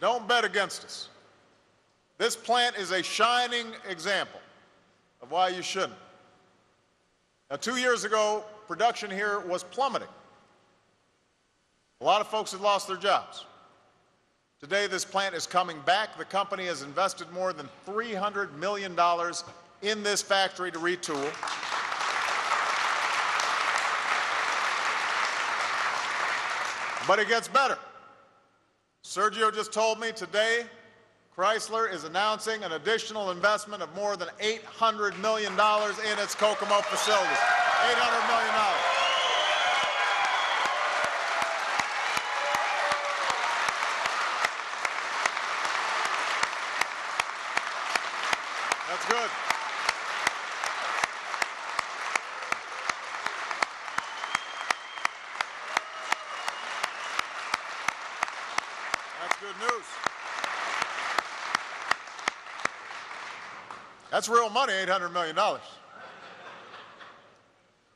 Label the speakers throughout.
Speaker 1: don't bet against us. This plant is a shining example of why you shouldn't. Now, 2 years ago, production here was plummeting. A lot of folks had lost their jobs. Today, this plant is coming back. The company has invested more than $300 million in this factory to retool. But it gets better. Sergio just told me today Chrysler is announcing an additional investment of more than $800 million in its Kokomo facilities. $800 million. That's good. That's good news. That's real money, $800 million.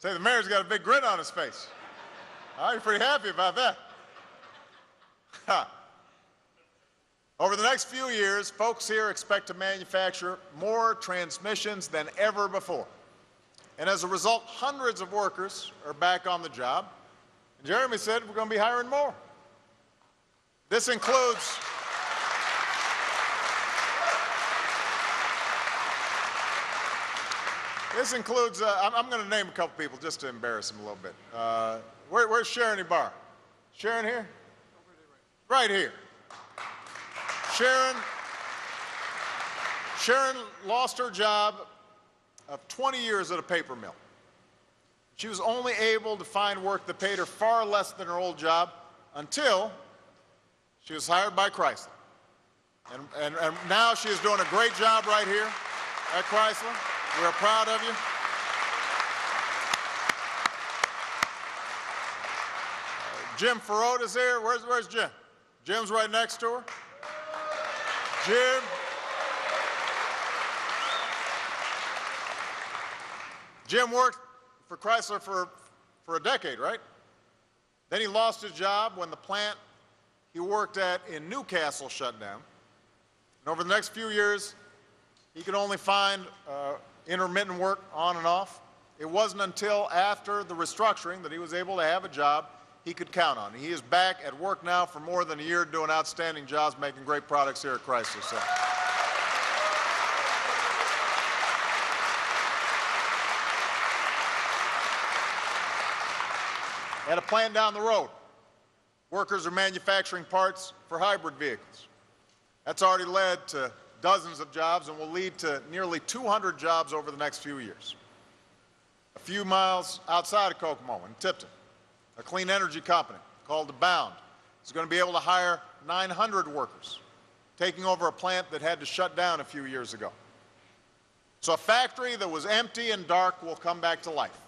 Speaker 1: Say, the mayor's got a big grin on his face. You're pretty happy about that. Over the next few years, folks here expect to manufacture more transmissions than ever before. And as a result, hundreds of workers are back on the job. And Jeremy said we're going to be hiring more. This includes I'm going to name a couple people just to embarrass them a little bit. Where's Sharon Ibarra? Sharon here? Right here. Sharon lost her job of 20 years at a paper mill. She was only able to find work that paid her far less than her old job until she was hired by Chrysler. And now she is doing a great job right here at Chrysler. We're proud of you. Jim Farod is here. Where's Jim? Jim's right next to her. Jim worked for Chrysler for a decade, right? Then he lost his job when the plant he worked at in Newcastle shut down. And over the next few years, he could only find intermittent work on and off. It wasn't until after the restructuring that he was able to have a job he could count on. He is back at work now for more than a year doing outstanding jobs, making great products here at Chrysler. So. At a plant down the road, workers are manufacturing parts for hybrid vehicles. That's already led to dozens of jobs and will lead to nearly 200 jobs over the next few years. A few miles outside of Kokomo, in Tipton, a clean energy company called Abound is going to be able to hire 900 workers, taking over a plant that had to shut down a few years ago. So a factory that was empty and dark will come back to life.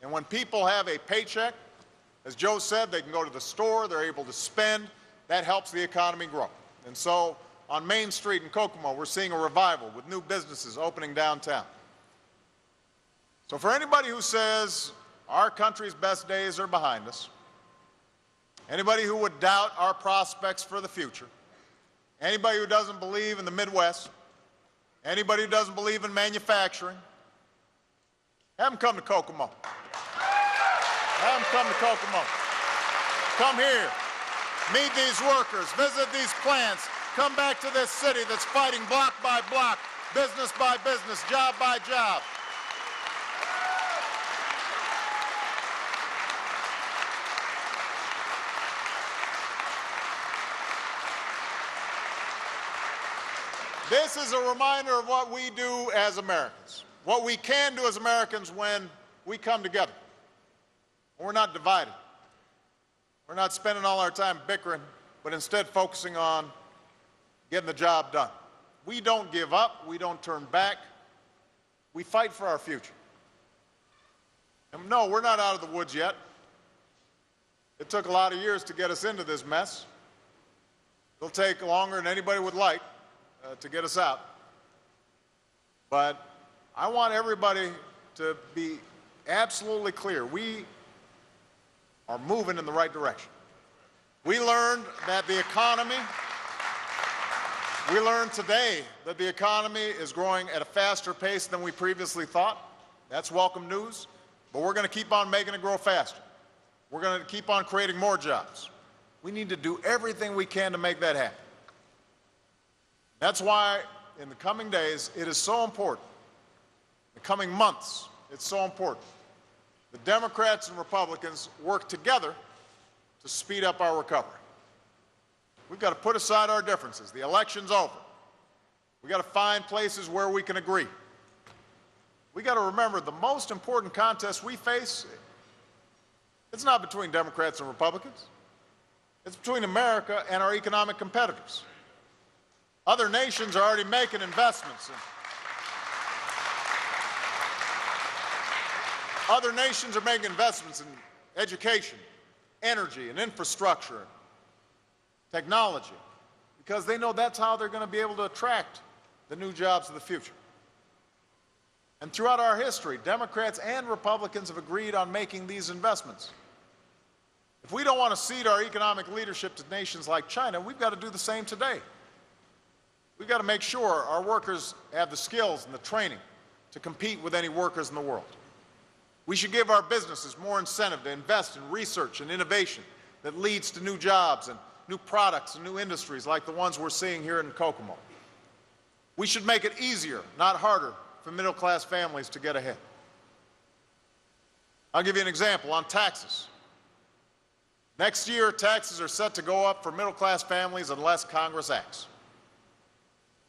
Speaker 1: And when people have a paycheck, as Joe said, they can go to the store, they're able to spend. That helps the economy grow. And so on Main Street in Kokomo, we're seeing a revival with new businesses opening downtown. So for anybody who says our country's best days are behind us, anybody who would doubt our prospects for the future, anybody who doesn't believe in the Midwest, anybody who doesn't believe in manufacturing, have them come to Kokomo. Have them come to Kokomo. Come here. Meet these workers. Visit these plants. Come back to this city that's fighting block by block, business by business, job by job. This is a reminder of what we do as Americans, what we can do as Americans when we come together. We're not divided. We're not spending all our time bickering, but instead focusing on getting the job done. We don't give up. We don't turn back. We fight for our future. And no, we're not out of the woods yet. It took a lot of years to get us into this mess. It'll take longer than anybody would like to get us out. But I want everybody to be absolutely clear. We are moving in the right direction. We learned that the economy We learned today that the economy is growing at a faster pace than we previously thought. That's welcome news, but we're going to keep on making it grow faster. We're going to keep on creating more jobs. We need to do everything we can to make that happen. That's why in the coming days, it is so important, in the coming months, it's so important, the Democrats and Republicans work together to speed up our recovery. We've got to put aside our differences. The election's over. We've got to find places where we can agree. We've got to remember the most important contest we face, it's not between Democrats and Republicans. It's between America and our economic competitors. Other nations are already making investments. Other nations are making investments in education, energy, and infrastructure, technology, because they know that's how they're going to be able to attract the new jobs of the future. And throughout our history, Democrats and Republicans have agreed on making these investments. If we don't want to cede our economic leadership to nations like China, we've got to do the same today. We've got to make sure our workers have the skills and the training to compete with any workers in the world. We should give our businesses more incentive to invest in research and innovation that leads to new jobs and new products and new industries like the ones we're seeing here in Kokomo. We should make it easier, not harder, for middle-class families to get ahead. I'll give you an example on taxes. Next year, taxes are set to go up for middle-class families unless Congress acts.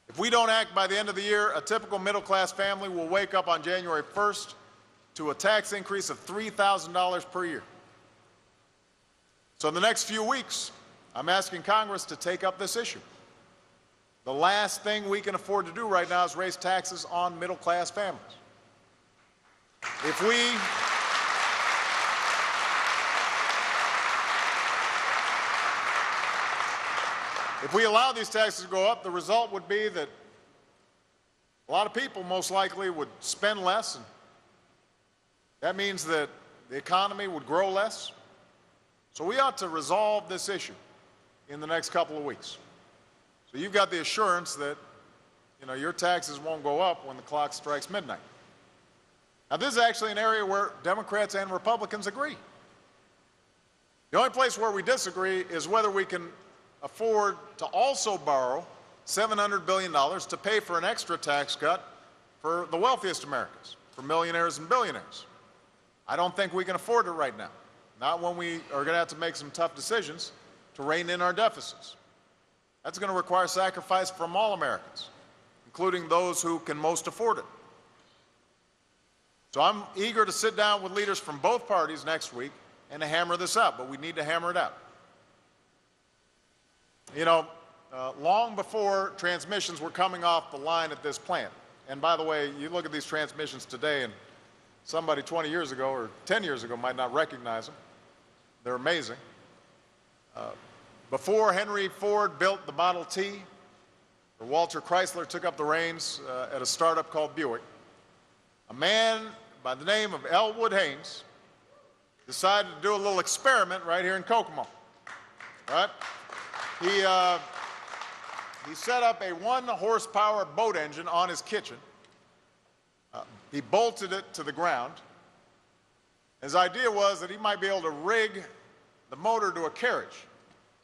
Speaker 1: If we don't act by the end of the year, a typical middle-class family will wake up on January 1st to a tax increase of $3,000 per year. So in the next few weeks, I'm asking Congress to take up this issue. The last thing we can afford to do right now is raise taxes on middle-class families. If we allow these taxes to go up, the result would be that a lot of people most likely would spend less, and that means that the economy would grow less. So we ought to resolve this issue in the next couple of weeks. So you've got the assurance that, your taxes won't go up when the clock strikes midnight. Now, this is actually an area where Democrats and Republicans agree. The only place where we disagree is whether we can afford to also borrow $700 billion to pay for an extra tax cut for the wealthiest Americans, for millionaires and billionaires. I don't think we can afford it right now, not when we are going to have to make some tough decisions to rein in our deficits. That's going to require sacrifice from all Americans, including those who can most afford it. So I'm eager to sit down with leaders from both parties next week and to hammer this out, but we need to hammer it out. Long before transmissions were coming off the line at this plant, and by the way, you look at these transmissions today and somebody 20 years ago or 10 years ago might not recognize them. They're amazing. Before Henry Ford built the Model T, or Walter Chrysler took up the reins at a startup called Buick, a man by the name of Elwood Haynes decided to do a little experiment right here in Kokomo. Right? He set up a 1-horsepower boat engine on his kitchen. He bolted it to the ground. His idea was that he might be able to rig the motor to a carriage.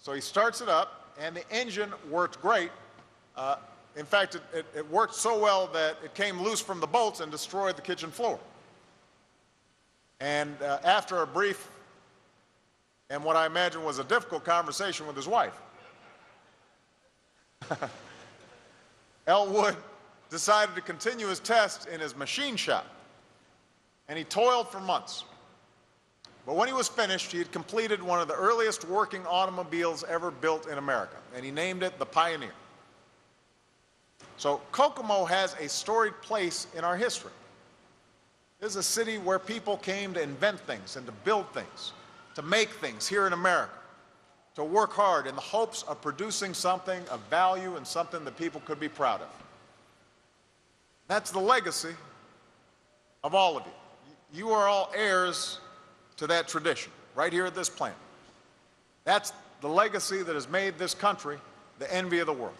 Speaker 1: So he starts it up, and the engine worked great. In fact, it worked so well that it came loose from the bolts and destroyed the kitchen floor. And after a brief and what I imagine was a difficult conversation with his wife, Elwood decided to continue his test in his machine shop, and he toiled for months. But when he was finished, he had completed one of the earliest working automobiles ever built in America, and he named it the Pioneer. So Kokomo has a storied place in our history. This is a city where people came to invent things and to build things, to make things here in America, to work hard in the hopes of producing something of value and something that people could be proud of. That's the legacy of all of you. You are all heirs to that tradition right here at this plant. That's the legacy that has made this country the envy of the world.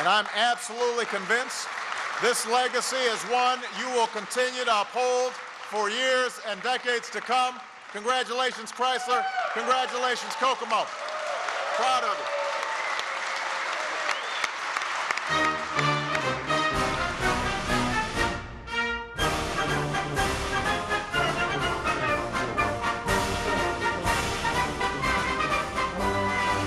Speaker 1: And I'm absolutely convinced this legacy is one you will continue to uphold for years and decades to come. Congratulations, Chrysler. Congratulations, Kokomo. Proud of you.